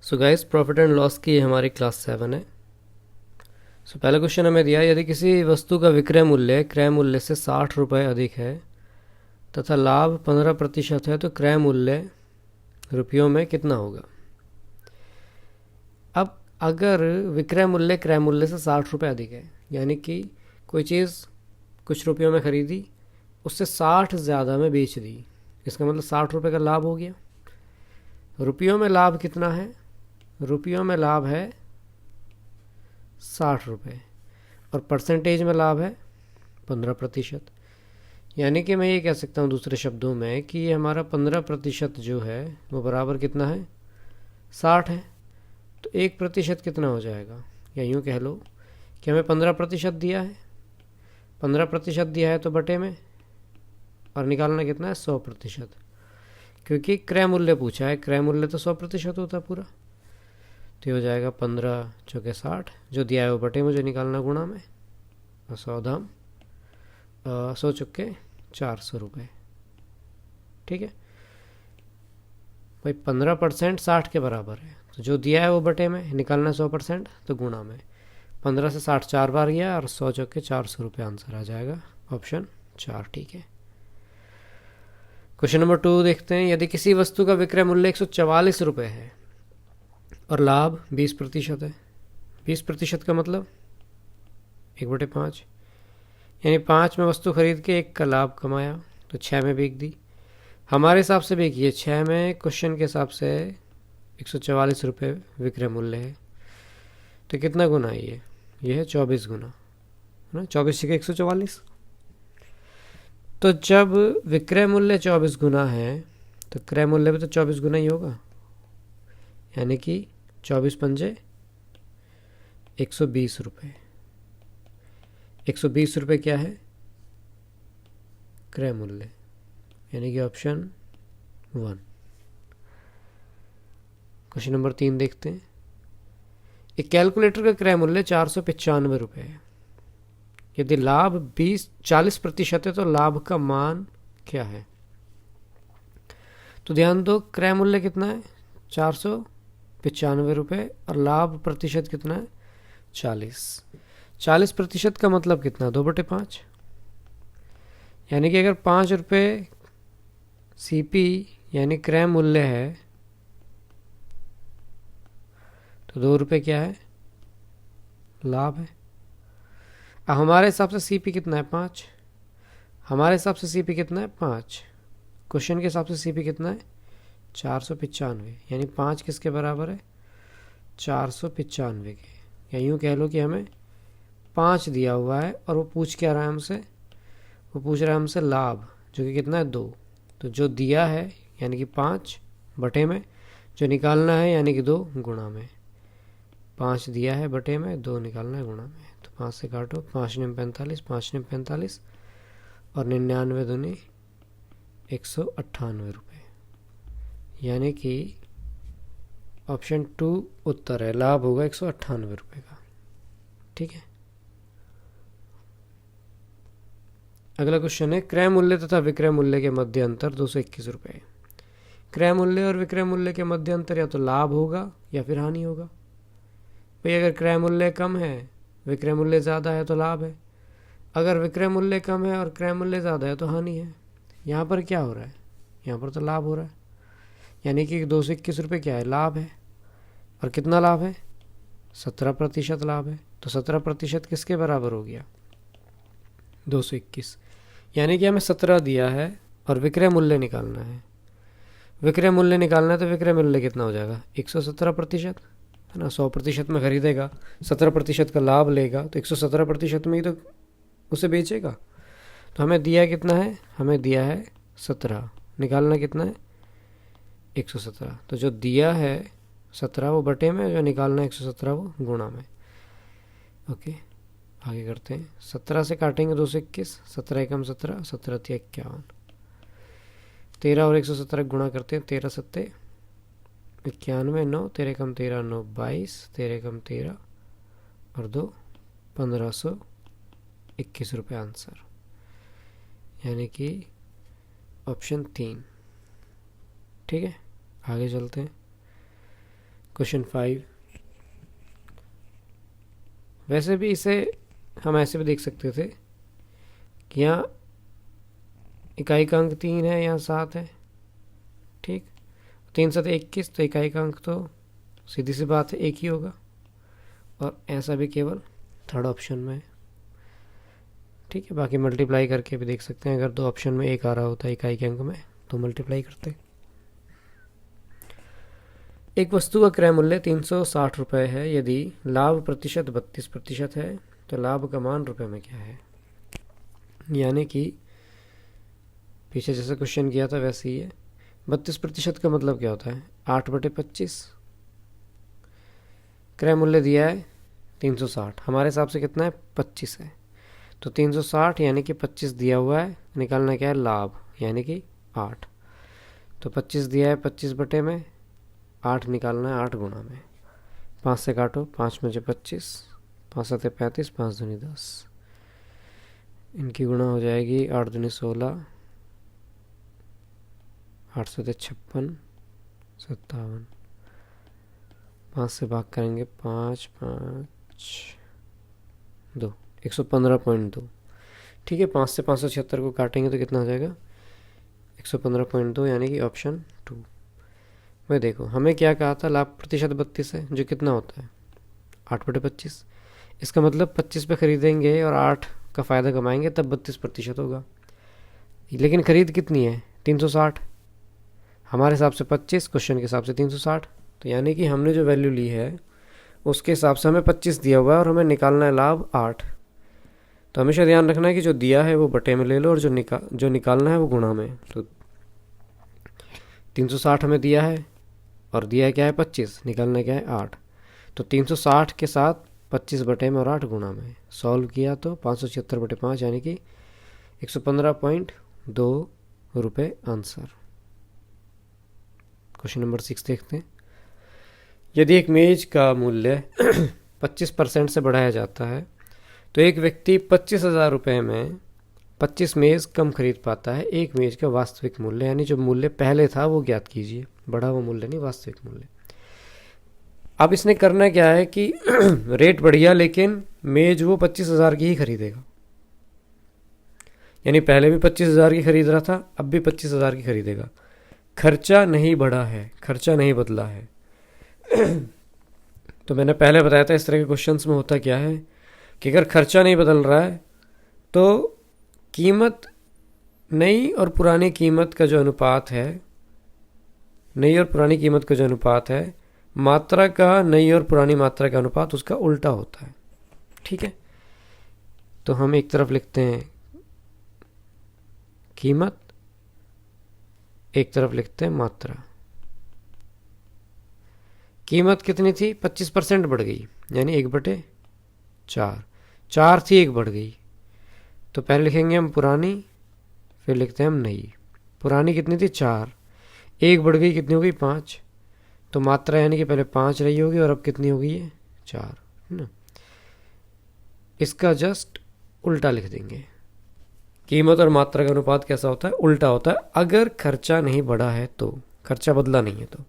So guys, profit and loss की हमारी class 7 है। सो पहला क्वेश्चन हमें दिया है, यदि किसी वस्तु का विक्रय मूल्य क्रय मूल्य से 60 रुपये अधिक है तथा लाभ 15% है तो क्रय मूल्य रुपयों में कितना होगा। अब अगर विक्रय मूल्य क्रय मूल्य से 60 रुपये अधिक है, यानी कि कोई चीज़ कुछ रुपयों में खरीदी, उससे 60 ज़्यादा में बेच दी, इसका मतलब 60 रुपये का लाभ हो गया। रुपयों में लाभ कितना है? रुपयों में लाभ है 60 रुपये और परसेंटेज में लाभ है 15%। यानी कि मैं ये कह सकता हूँ दूसरे शब्दों में कि ये हमारा 15% जो है वो बराबर कितना है? 60 है। तो 1% कितना हो जाएगा? या यूँ कह लो कि हमें 15% दिया है, 15% दिया है तो बटे में, और निकालना कितना है? 100%, क्योंकि क्रय मूल्य पूछा है, क्रय मूल्य तो 100% होता है पूरा। तो हो जाएगा 15 चौके 60, जो दिया है वो बटे में, जो निकालना गुणा में, और 100 दाम 100 चुके 400 रुपये। ठीक है भाई, 15% 60 के बराबर है, तो जो दिया है वो बटे में, निकालना 100% तो गुणा में। 15 से 60 4 बार गया और 100 चौके 400 रुपये आंसर आ जाएगा, ऑप्शन 4। ठीक है, क्वेश्चन नंबर 2 देखते हैं। यदि किसी वस्तु का विक्रय मूल्य 144 रुपये है और लाभ 20% है। 20% का मतलब 1/5, यानी 5 में वस्तु खरीद के 1 का लाभ कमाया तो 6 में बेच दी। हमारे हिसाब से देखिए 6 में क्वेश्चन के हिसाब से 144 रुपये विक्रय मूल्य है, तो कितना गुना है ये है 24 गुना, है ना। 24 के 144, तो जब विक्रय मूल्य 24 गुना है तो क्रय मूल्य भी तो 24 गुना ही होगा, यानी कि 24 पंजे 120 रुपये। 120 रुपये क्या है? क्रय मूल्य, यानी कि ऑप्शन 1। क्वेश्चन नंबर 3 देखते हैं। एक कैलकुलेटर का क्रय मूल्य 495 रुपये है। यदि लाभ 40% है तो लाभ का मान क्या है? तो ध्यान दो, क्रय मूल्य कितना है? 495 रुपये, और लाभ प्रतिशत कितना है? 40। 40% का मतलब कितना? 2/5, यानी कि अगर 5 रुपये सीपी यानी क्रय मूल्य है तो 2 रुपये क्या है? लाभ है। अब हमारे हिसाब से सीपी कितना है? 5। हमारे हिसाब से सीपी कितना है? 5। क्वेश्चन के हिसाब से सीपी कितना है? 495, यानी 5 किसके बराबर है? 495 के। या यूँ कह लो कि हमें 5 दिया हुआ है और वो पूछ क्या रहा है हमसे? वो पूछ रहा है हमसे लाभ, जो कि कितना है? 2। तो जो दिया है यानी कि 5 बटे में, जो निकालना है यानी कि 2 गुणा में। 5 दिया है बटे में, 2 निकालना है गुणा में। तो 5 से काटो, 5 9 45, 5 9 45 और 99 दूनी 198 रुपये, यानी कि ऑप्शन 2 उत्तर है। लाभ होगा 198 रुपये का। ठीक है, अगला क्वेश्चन है, क्रय मूल्य तथा विक्रय मूल्य के मध्य अंतर 221 रुपये। क्रय मूल्य और विक्रय मूल्य के मध्य अंतर या तो लाभ होगा या फिर हानि होगा। भाई अगर क्रय मूल्य कम है, विक्रय मूल्य ज़्यादा है तो लाभ है। अगर विक्रय मूल्य कम है और क्रय मूल्य ज़्यादा है तो हानि है। यहाँ पर क्या हो रहा है? यहाँ पर तो लाभ हो रहा है, यानी कि 221 रुपये क्या है? लाभ है। और कितना लाभ है? 17% लाभ है। तो 17% किसके बराबर हो गया? 221, यानी कि हमें 17 दिया है और विक्रय मूल्य निकालना है। विक्रय मूल्य निकालना है तो विक्रय मूल्य कितना हो जाएगा? 117%, है ना। 100% में खरीदेगा, 17% का लाभ लेगा, तो 117% में ही तो उसे बेचेगा। तो हमें दिया कितना है? हमें दिया है 17, निकालना कितना है? 117। तो जो दिया है 17 वो बटे में, जो निकालना है 117 वो गुणा में। ओके, आगे करते हैं। 17 से काटेंगे 221, 17 एकम 17, 17 तिया 51, 13 और 117 गुणा करते हैं, 13 सत्ते 91, 9, 13 कम 13 9 22, 13 कम 13 और 2 1521 रुपये आंसर, यानी कि ऑप्शन 3। ठीक है, आगे चलते हैं। क्वेश्चन 5। वैसे भी इसे हम ऐसे भी देख सकते थे कि यहाँ इकाई का अंक 3 है, यहाँ 7 है, ठीक। 3 7 21, तो इकाई का अंक तो सीधी सी बात है 1 ही होगा, और ऐसा भी केवल थर्ड ऑप्शन में है, ठीक है। बाकी मल्टीप्लाई करके भी देख सकते हैं, अगर दो ऑप्शन में एक आ रहा होता है इकाई के अंक में तो मल्टीप्लाई करते। एक वस्तु का क्रय मूल्य 360 रुपये है, यदि लाभ प्रतिशत 32% है तो लाभ का मान रुपये में क्या है। यानी कि पीछे जैसे क्वेश्चन किया था वैसे ही है। 32% का मतलब क्या होता है, 8/25। क्रय मूल्य दिया है 360, हमारे हिसाब से कितना है 25 है, तो 360 यानी कि 25 दिया हुआ है, निकालना क्या है लाभ, यानी कि 8। तो 25 दिया है, 25 में 8 निकालना है, 8 गुणा में 5 से काटो, 5 में 25, 5 7 35, 5 दूनी 10, इनकी गुणा हो जाएगी 8 दूनी 16, 8 7 56, 57, 5 से भाग करेंगे 5 5 2, 115.2, ठीक है। 5 से 576 को काटेंगे तो कितना हो जाएगा 115.2, यानी कि ऑप्शन 2। मैं देखो हमें क्या कहा था, लाभ प्रतिशत 32 है, जो कितना होता है 8/25। इसका मतलब 25 पे खरीदेंगे और 8 का फ़ायदा कमाएंगे तब 32% होगा, लेकिन खरीद कितनी है 360, हमारे हिसाब से 25, क्वेश्चन के हिसाब से 360, तो यानी कि हमने जो वैल्यू ली है उसके हिसाब से हमें 25 दिया हुआ है और हमें निकालना है लाभ 8। तो हमेशा ध्यान रखना है कि जो दिया है वो बटे में ले लो और जो निकालना है वो गुणा में। तो 360 हमें दिया है और दिया है क्या है 25, निकालना क्या है 8, तो 360 के साथ 25 बटे में और 8 गुणा में सॉल्व किया तो 576/5 यानी कि 115.2 रुपये आंसर। क्वेश्चन नंबर 6 देखते हैं। यदि एक मेज का मूल्य 25% से बढ़ाया जाता है तो एक व्यक्ति 25,000 रुपये में 25 मेज कम खरीद पाता है। एक मेज का वास्तविक मूल्य, यानी जो मूल्य पहले था वो ज्ञात कीजिए, बढ़ा हुआ मूल्य नहीं, वास्तविक मूल्य। अब इसने करना क्या है कि रेट बढ़िया, लेकिन मेज वो 25,000 की ही खरीदेगा, यानी पहले भी 25,000 की खरीद रहा था, अब भी 25,000 की खरीदेगा। खर्चा नहीं बढ़ा है, खर्चा नहीं बदला है। तो मैंने पहले बताया था इस तरह के क्वेश्चंस में होता क्या है कि अगर खर्चा नहीं बदल रहा है तो कीमत, नई और पुरानी कीमत का जो अनुपात है, नई और पुरानी कीमत का जो अनुपात है, मात्रा का नई और पुरानी मात्रा का अनुपात उसका उल्टा होता है, ठीक है। तो हम एक तरफ लिखते हैं कीमत, एक तरफ लिखते हैं मात्रा। कीमत कितनी थी 25% बढ़ गई, यानी 1/4, 4 थी 1 बढ़ गई, तो पहले लिखेंगे हम पुरानी, फिर लिखते हैं हम नई। पुरानी कितनी थी 4, 1 बढ़ गई, कितनी हो गई 5, तो मात्रा यानी कि पहले 5 रही होगी और अब कितनी हो गई है 4, है ना। इसका जस्ट उल्टा लिख देंगे। कीमत और मात्रा का अनुपात कैसा होता है, उल्टा होता है, अगर खर्चा नहीं बढ़ा है तो, खर्चा बदला नहीं है तो।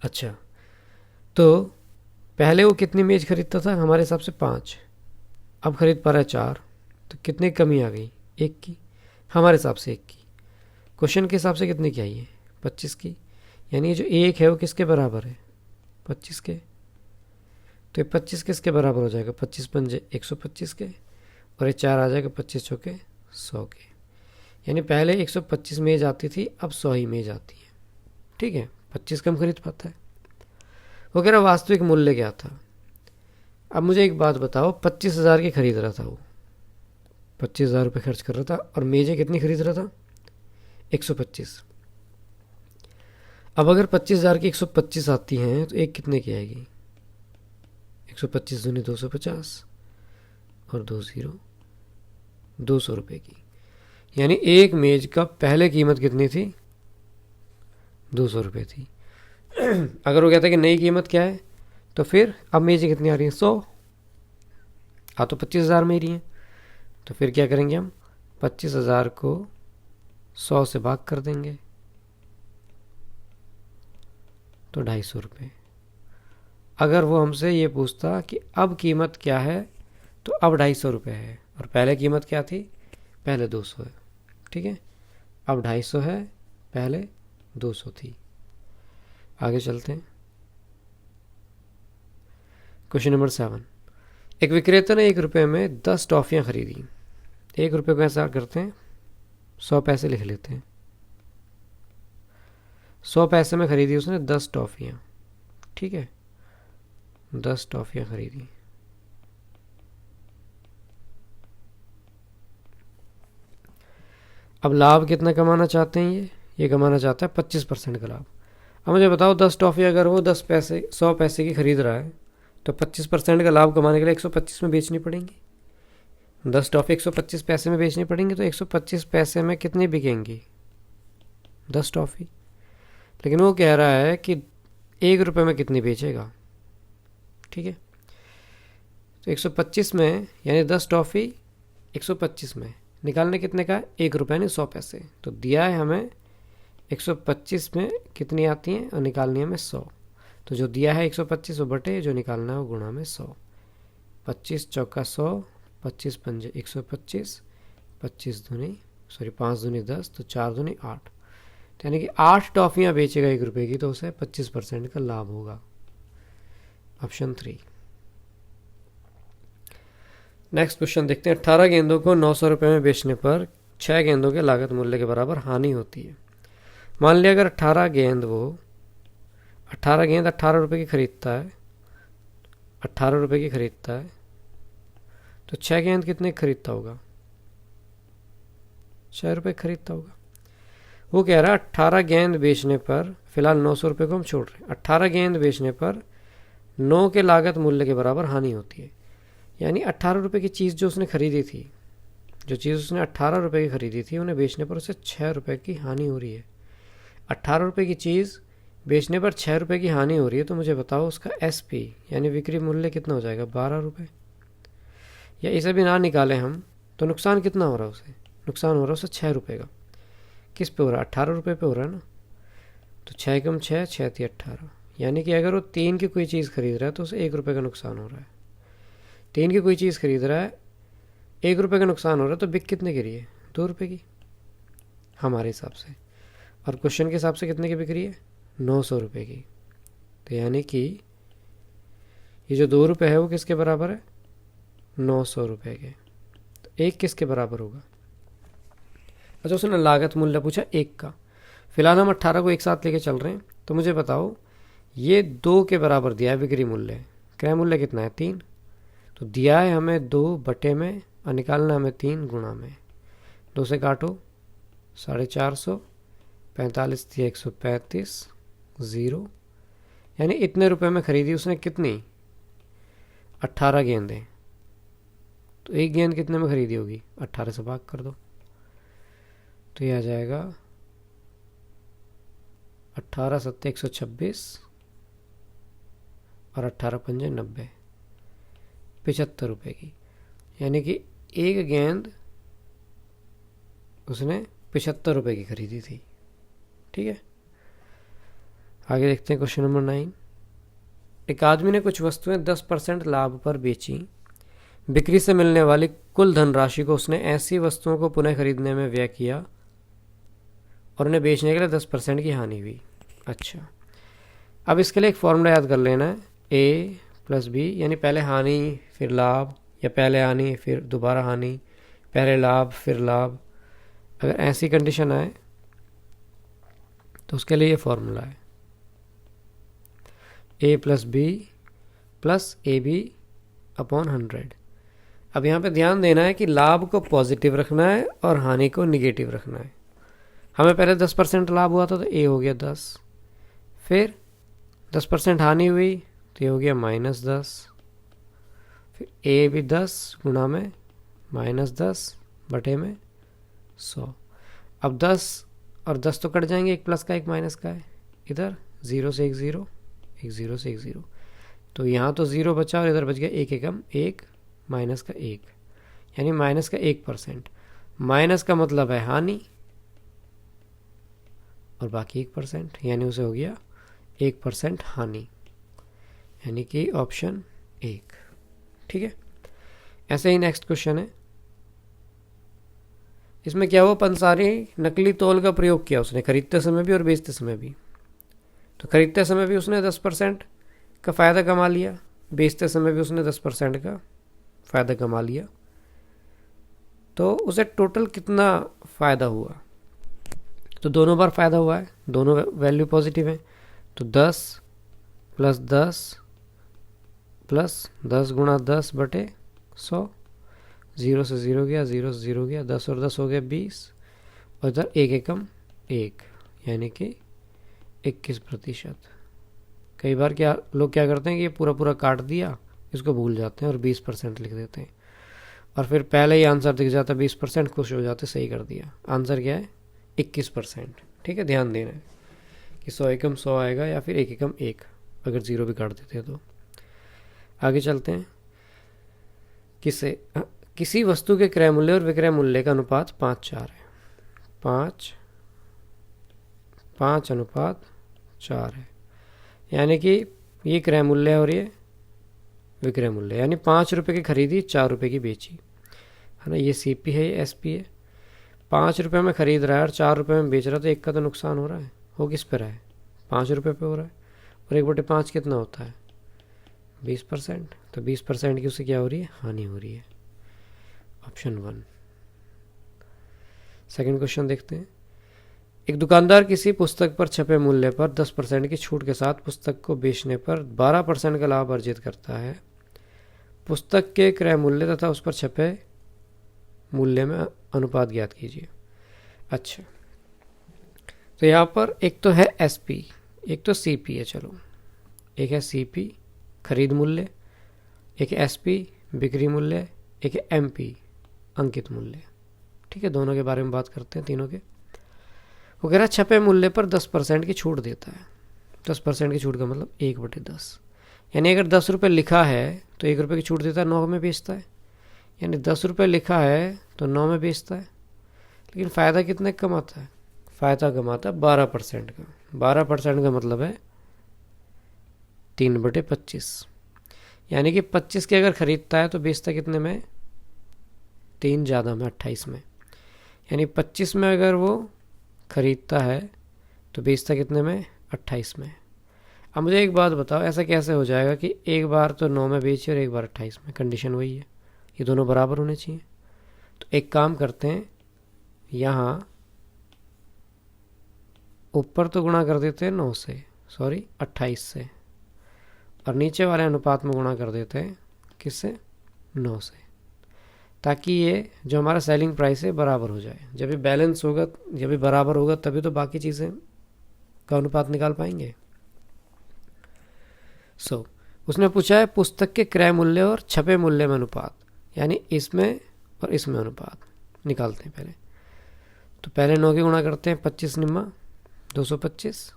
अच्छा, तो पहले वो कितनी मेज खरीदता था, हमारे हिसाब से 5, अब खरीद पा रहा है 4, तो कितनी कमी आ गई 1 की, हमारे हिसाब से 1 की। क्वेश्चन के हिसाब से कितने की आई है 25 की, यानी ये जो 1 है वो किसके बराबर है 25 के, तो ये 25 किसके बराबर हो जाएगा, 25 पंजे 125 के, और ये 4 आ जाएगा 25 चौके 100 के, यानी पहले 125 मेज आती थी, अब 100 ही मेज आती है, ठीक है। 25 कम खरीद पाता है। वो कह रहा वास्तविक मूल्य क्या था। अब मुझे एक बात बताओ, 25,000 की खरीद रहा था वो, 25,000 रुपये खर्च कर रहा था, और मेजें कितनी खरीद रहा था 125। अब अगर 25,000 की 125 आती हैं तो एक कितने की आएगी, 125 दूनी 250 और 2 0, 200 रुपये की, यानी एक मेज का पहले कीमत कितनी थी 200 रुपये थी। अगर वो कहता है कि नई कीमत क्या है, तो फिर अब मेजें कितनी आ रही हैं 100, आ तो 25,000 में ही रही हैं, तो फिर क्या करेंगे हम 25,000 को 100 से भाग कर देंगे, तो 250 रुपये। अगर वो हमसे ये पूछता कि अब कीमत क्या है, तो अब 250 रुपये है, और पहले कीमत क्या थी, पहले 200 है। ठीक है, अब 250 है, पहले 200 थी। आगे चलते हैं। Question number 7। एक विक्रेता ने 1 रुपये में 10 टॉफियाँ खरीदी। 1 रुपये को ऐसा करते हैं, 100 पैसे लिख लेते हैं। 100 पैसे में खरीदी उसने 10 टॉफियाँ। ठीक है, 10 टॉफियाँ खरीदी। अब लाभ कितना कमाना चाहते हैं ये कमाना चाहता है 25% का लाभ। अब मुझे बताओ 10 टॉफी अगर वो 10 पैसे 100 पैसे की खरीद रहा है, तो 25% का लाभ कमाने के लिए 125 में बेचनी पड़ेंगी। 10 टॉफी 125 पैसे में बेचनी पड़ेंगी, तो 125 पैसे में कितनी बिकेंगी, 10 टॉफी। लेकिन वो कह रहा है कि 1 रुपये में कितनी बेचेगा। ठीक है, तो 125 में यानी 10 टॉफी 125 में निकालने कितने का है, 1 रुपये यानी 100 पैसे। तो दिया है हमें 125 में कितनी आती हैं और निकालनी है हमें 100। तो जो दिया है 125 वो बटे जो निकालना है वो गुणा में 100। 25 चौका 100, 25 पंजे 125, 5 दूनी 10, तो 4 दूनी 8। तो यानी कि 8 टॉफियाँ बेचेगा 1 रुपये की, तो उसे 25% का लाभ होगा। ऑप्शन 3। नेक्स्ट क्वेश्चन देखते हैं। 18 गेंदों को 900 रुपये में बेचने पर 6 गेंदों के लागत मूल्य के बराबर हानि होती है। मान लिया अगर 18 गेंद 18 रुपये की खरीदता है, 18 रुपये की खरीदता है, तो 6 गेंद कितने खरीदता होगा, 6 रुपये खरीदता होगा। वो कह रहा है 18 गेंद बेचने पर, फिलहाल 900 रुपये को हम छोड़ रहे हैं, 18 गेंद बेचने पर 9 के लागत मूल्य के बराबर हानि होती है। यानी 18 रुपये की चीज़ जो उसने खरीदी थी, जो चीज़ उसने 18 रुपये की खरीदी थी, उन्हें बेचने पर उसे 6 रुपये की हानि हो रही है। 18 रुपये की चीज़ बेचने पर 6 रुपये की हानि हो रही है, तो मुझे बताओ उसका SP यानी बिक्री मूल्य कितना हो जाएगा, 12 रुपये। या इसे भी ना निकालें हम, तो नुकसान कितना हो रहा है उसे, नुकसान हो रहा है उसे 6 रुपये का। किस पे हो रहा है, 18 रुपये पे हो रहा है ना। तो 6 कम 6, 6 थी 18। यानी कि अगर वो 3 की कोई चीज़ खरीद रहा है तो उसे 1 रुपये का नुकसान हो रहा है। 3 की कोई चीज़ खरीद रहा है, 1 रुपये का नुकसान हो रहा है, तो बिक कितने की रही है, 2 रुपये की हमारे हिसाब से। और क्वेश्चन के हिसाब से कितने की बिक रही है, 900 रुपये की। तो यानी कि ये जो 2 रुपये है वो किसके बराबर है, 900 रुपये के। तो 1 किसके बराबर होगा। अच्छा, उसने लागत मूल्य पूछा 1 का। फिलहाल हम 18 को एक साथ लेके चल रहे हैं, तो मुझे बताओ ये 2 के बराबर दिया है बिक्री मूल्य, क्रय मूल्य कितना है, 3। तो दिया है हमें 2 बटे में और निकालना हमें 3 गुणा में। 2 से काटो 450, 45 थी 135, 0। यानी इतने रुपए में खरीदी उसने कितनी, 18 गेंदें। तो एक गेंद कितने में खरीदी होगी, 18 से भाग कर दो, तो ये आ जाएगा 18 सत्ते 126 और 18 पंजे 90, 75 रुपये की। यानी कि एक गेंद उसने 75 रुपये की खरीदी थी। ठीक है, आगे देखते हैं क्वेश्चन नंबर 9। एक आदमी ने कुछ वस्तुएं 10% लाभ पर बेची। बिक्री से मिलने वाली कुल धनराशि को उसने ऐसी वस्तुओं को पुनः खरीदने में व्यय किया और उन्हें बेचने के लिए 10% की हानि हुई। अच्छा, अब इसके लिए एक फॉर्मूला याद कर लेना है, A + B, यानी पहले हानि फिर लाभ, या पहले हानि फिर दोबारा हानि, पहले लाभ फिर लाभ। अगर ऐसी कंडीशन आए तो उसके लिए ये फॉर्मूला है, A + B + AB/100। अब यहाँ पे ध्यान देना है कि लाभ को पॉजिटिव रखना है और हानि को निगेटिव रखना है। हमें पहले 10% लाभ हुआ था तो A हो गया 10, फिर 10% हानि हुई तो ये हो गया -10, फिर A भी 10 गुणा में -10 बटे में 100। अब 10 और 10 तो कट जाएंगे, एक प्लस का एक माइनस का है, इधर 0 से 1 0, 1 0 से 1 0, तो यहाँ तो 0 बचा और इधर बच गया 1 एकम 1 माइनस का 1, यानी माइनस का 1%। माइनस का मतलब है हानि और बाकी 1%, यानी उसे हो गया 1% हानि, यानी कि ऑप्शन 1। ठीक है। ऐसे ही नेक्स्ट क्वेश्चन है, इसमें क्या हुआ, पंसारी नकली तौल का प्रयोग किया उसने, खरीदते समय भी और बेचते समय भी। तो खरीदते समय भी उसने 10% का फ़ायदा कमा लिया, बेचते समय भी उसने 10% का फ़ायदा कमा लिया। तो उसे टोटल कितना फ़ायदा हुआ? तो दोनों बार फ़ायदा हुआ है, दोनों वैल्यू पॉजिटिव है। तो 10 + 10 + 10 × 10/100, 0 से 0 गया, 0 से 0 गया, 10 और 10 हो गया 20, और इधर 1 एकम 1, यानी कि 21%। कई बार क्या लोग क्या करते हैं कि ये पूरा पूरा काट दिया, इसको भूल जाते हैं और 20% लिख देते हैं, और फिर पहले ही आंसर दिख जाता है 20%, खुश हो जाते, सही कर दिया। आंसर क्या है? 21%। ठीक है, ध्यान देना है कि 100 एकम 100 आएगा या फिर 1 एकम 1, अगर 0 भी काट देते हैं तो। आगे चलते हैं। किसी वस्तु के क्रय मूल्य और विक्रय मूल्य का अनुपात 5:4 है। 5:4 है, यानी कि ये क्रय मूल्य है और ये विक्रय मूल्य, यानी 5 रुपये की खरीदी, 4 रुपये की बेची, है ना। ये CP है, ये SP है। 5 रुपये में खरीद रहा है और 4 रुपये में बेच रहा है, तो एक का तो नुकसान हो रहा है। हो किस पे रहा है? 5 रुपये पे हो रहा है, और 1/5 कितना होता है? 20%। तो 20% की उससे क्या हो रही है? हानि हो रही है। ऑप्शन 1। सेकंड क्वेश्चन देखते हैं। एक दुकानदार किसी पुस्तक पर छपे मूल्य पर 10% की छूट के साथ पुस्तक को बेचने पर 12% का लाभ अर्जित करता है। पुस्तक के क्रय मूल्य तथा उस पर छपे मूल्य में अनुपात ज्ञात कीजिए। अच्छा, तो यहाँ पर एक तो है SP, एक तो CP है। चलो, एक है CP खरीद मूल्य, एक है SP बिक्री मूल्य, एक है MP अंकित मूल्य। ठीक है, दोनों के बारे में बात करते हैं, तीनों के। वो कह रहा है छपे मूल्य पर 10% की छूट देता है। 10% की छूट का मतलब 1/10, यानी अगर 10 रुपये लिखा है तो 1 रुपये की छूट देता है, 9 में बेचता है। यानी 10 रुपये लिखा है तो 9 में बेचता है, लेकिन फ़ायदा कितने कमाता है? फ़ायदा कमाता है 12% का। 12% का मतलब है 3/25, यानी कि 25 के अगर ख़रीदता है तो बेचता कितने में? 3 ज़्यादा में, 28 में। यानी 25 में अगर वो ख़रीदता है तो बेचता कितने में? 28 में। अब मुझे एक बात बताओ, ऐसा कैसे हो जाएगा कि एक बार तो 9 में बेची और एक बार 28 में? कंडीशन वही है, ये दोनों बराबर होने चाहिए। तो एक काम करते हैं, यहाँ ऊपर तो गुणा कर देते हैं 9 से, 28 से, और नीचे वाले अनुपात में गुणा कर देते हैं किससे? 9 से, ताकि ये जो हमारा सेलिंग प्राइस है बराबर हो जाए। जब ये बैलेंस होगा, जब ये बराबर होगा, तभी तो बाकी चीज़ें का अनुपात निकाल पाएंगे। उसने पूछा है पुस्तक के क्रय मूल्य और छपे मूल्य में अनुपात, यानी इसमें और इसमें अनुपात निकालते हैं पहले। तो पहले 9 की गुणा करते हैं, 25 निम्मा 225,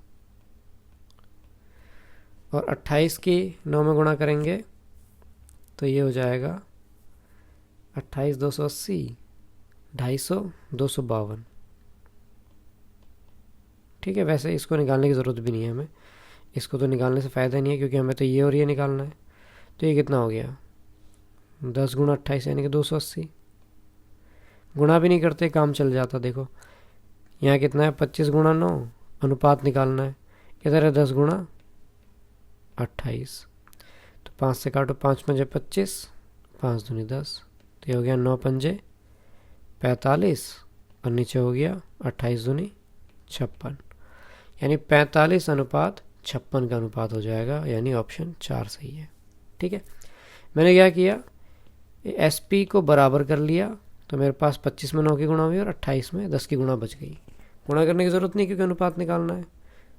और 28 की 9 में गुणा करेंगे तो ये हो जाएगा 28 280, 250 252। ठीक है, वैसे इसको निकालने की ज़रूरत भी नहीं है हमें, इसको तो निकालने से फ़ायदा नहीं है, क्योंकि हमें तो ये और ये निकालना है। तो ये कितना हो गया? 10 × 28 यानी कि 280। गुणा भी नहीं करते, काम चल जाता। देखो यहाँ कितना है? 25 × 9, अनुपात निकालना है। इधर है 10 × 28, तो 5 से काटो, 5 × 5 = 25, 5 दूनी 10, तो ये हो गया 9 × 5 = 45, और नीचे हो गया 28 दूनी 56, यानी 45:56 का अनुपात हो जाएगा, यानी ऑप्शन 4 सही है। ठीक है, मैंने क्या किया, SP को बराबर कर लिया, तो मेरे पास 25 में 9 की गुणा हुई और 28 में 10 की गुणा बच गई। गुणा करने की ज़रूरत नहीं, क्योंकि अनुपात निकालना है।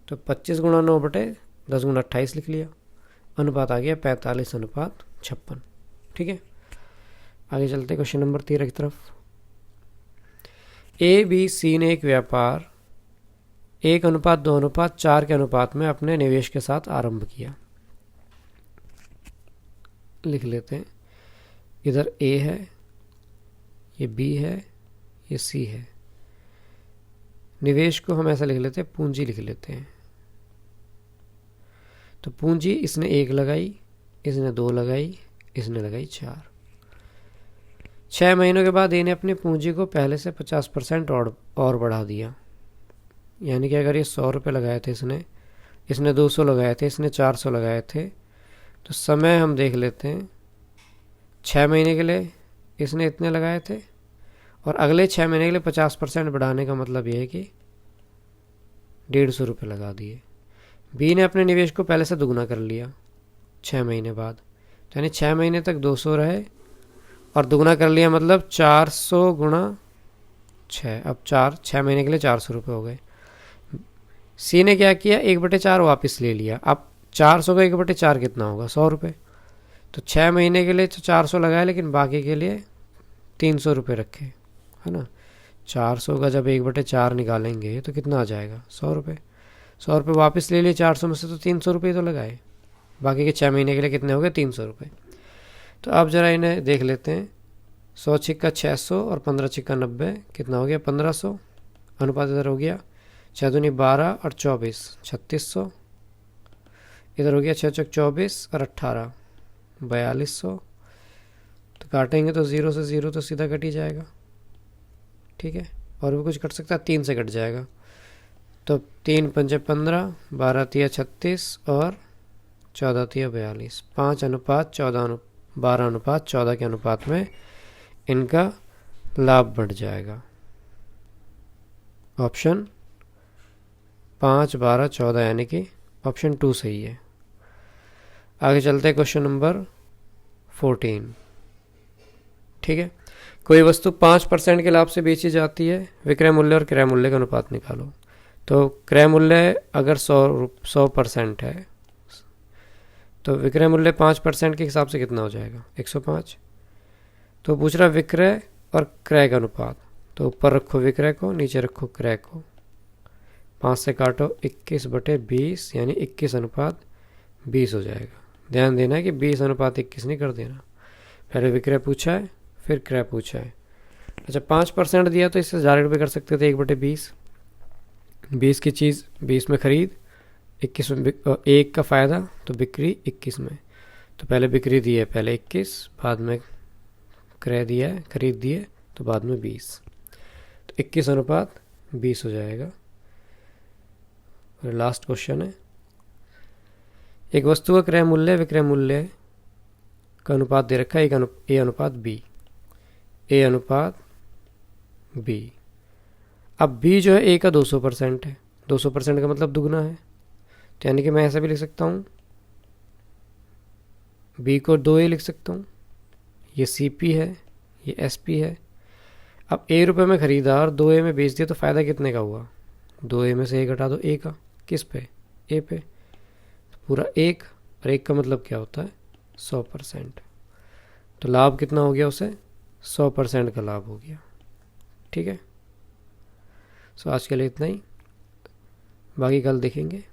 तो 25 × 9/10 × 28 लिख लिया, अनुपात आ गया 45:56। ठीक है, आगे चलते क्वेश्चन नंबर 13 की तरफ। ABC ने एक व्यापार 1:2:4 के अनुपात में अपने निवेश के साथ आरंभ किया। लिख लेते हैं, इधर A है, ये B है, ये C है। निवेश को हम ऐसा लिख लेते हैं, पूंजी लिख लेते हैं। तो पूंजी इसने 1 लगाई, इसने 2 लगाई, इसने लगाई 4। 6 महीनों के बाद इन्हें अपनी पूंजी को पहले से 50% और बढ़ा दिया। यानी कि अगर ये 100 रुपये लगाए थे इसने 200 लगाए थे, इसने 400 लगाए थे, तो समय हम देख लेते हैं। 6 महीने के लिए इसने इतने लगाए थे और अगले 6 महीने के लिए 50% बढ़ाने का मतलब ये है कि 150 रुपये लगा दिए। बी ने अपने निवेश को पहले से दुगना कर लिया 6 महीने बाद, यानी 6 महीने तक 200 रहे और दुगना कर लिया मतलब 400 गुणा 6। अब 6 महीने के लिए 400 रुपये हो गए। सी ने क्या किया, 1/4 वापस ले लिया। अब 400 का 1/4 कितना होगा, 100 रुपये। तो 6 महीने के लिए तो 400 लगाए, लेकिन बाकी के लिए 300 रुपये रखे, है ना। 400 का जब 1/4 निकालेंगे तो कितना आ जाएगा, 100 रुपये। 100 रुपये वापस ले लिए 400 में से, तो 300 रुपये तो लगाए। बाकी के 6 महीने के लिए कितने हो गए, 300 रुपये। तो अब ज़रा इन्हें देख लेते हैं। 100 छिक्का 600 और 15 छिक्का 90, कितना हो गया, 1500। अनुपात इधर हो गया 6 दूनी 12 और 24, 3600। इधर हो गया 6 चौक 24 और 18, 4200। तो काटेंगे तो 0 से 0 तो सीधा कट ही जाएगा, ठीक है। और भी कुछ कट सकता है, 3 से कट जाएगा। तो 3 पंजे 15, 12 तिया 36 और 14 तिया 42। 5 अनुपात 14 12 अनुपात 14 के अनुपात में इनका लाभ बढ़ जाएगा। ऑप्शन 5, 12, 14 यानी कि ऑप्शन 2 सही है। आगे चलते हैं क्वेश्चन नंबर 14, ठीक है। कोई वस्तु 5% के लाभ से बेची जाती है, विक्रय मूल्य और क्रय मूल्य का अनुपात निकालो। तो क्रय मूल्य अगर 100% है तो विक्रय मूल्य 5% के हिसाब से कितना हो जाएगा, 105। तो पूछ रहा विक्रय और क्रय का अनुपात। तो ऊपर रखो विक्रय को, नीचे रखो क्रय को। 5 से काटो 21/20 यानी 21 अनुपात 20 हो जाएगा। ध्यान देना है कि 20 अनुपात 21 नहीं कर देना। पहले विक्रय पूछा है फिर क्रय पूछा है। अच्छा 5% दिया तो इससे डायरेक्ट भी कर सकते थे 1/20। 20 की चीज़ 20 में खरीद, 21 में 1 का फ़ायदा तो बिक्री 21 में। तो पहले बिक्री दी है, पहले 21, बाद में क्रय दिया है, खरीद दी है, तो बाद में 20। तो 21 अनुपात 20 हो जाएगा। और लास्ट क्वेश्चन है, एक वस्तु का क्रय मूल्य विक्रय मूल्य का अनुपात दे रखा है, ए अनुपात बी, ए अनुपात बी। अब बी जो है ए का 200% है, 200% का मतलब दुगना है। तो यानी कि मैं ऐसा भी लिख सकता हूँ, बी को 2a लिख सकता हूँ। ये CP है, ये SP है। अब A रुपये में खरीदा और 2a में बेच दिया, तो फ़ायदा कितने का हुआ, 2a में से a घटा दो a का, किस पे, a पे। तो पूरा 1, और 1 का मतलब क्या होता है, 100%। तो लाभ कितना हो गया, उसे 100% का लाभ हो गया, ठीक है। सो आज के लिए इतना ही, बाकी कल देखेंगे।